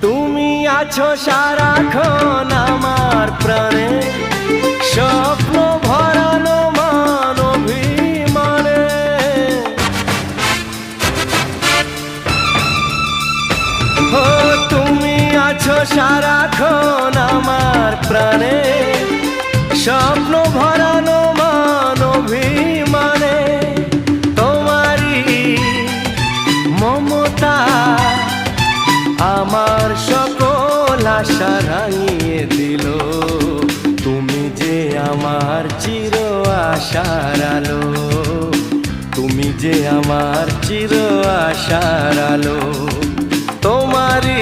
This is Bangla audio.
তুমি আছো সারাক্ষণ আমার প্রাণে, স্বপ্ন ভরানো মান অভিমানে। ও তুমি আছো সারাক্ষণ আমার প্রাণে, স্বপ্ন ভরানো মান অভিমানে। তোমারই মমতা আমার সকল আশা রাঙিয়ে দিল। তুমি যে আমার চির আশার আলো, তুমি যে আমার চির আশার আলো। তোমারই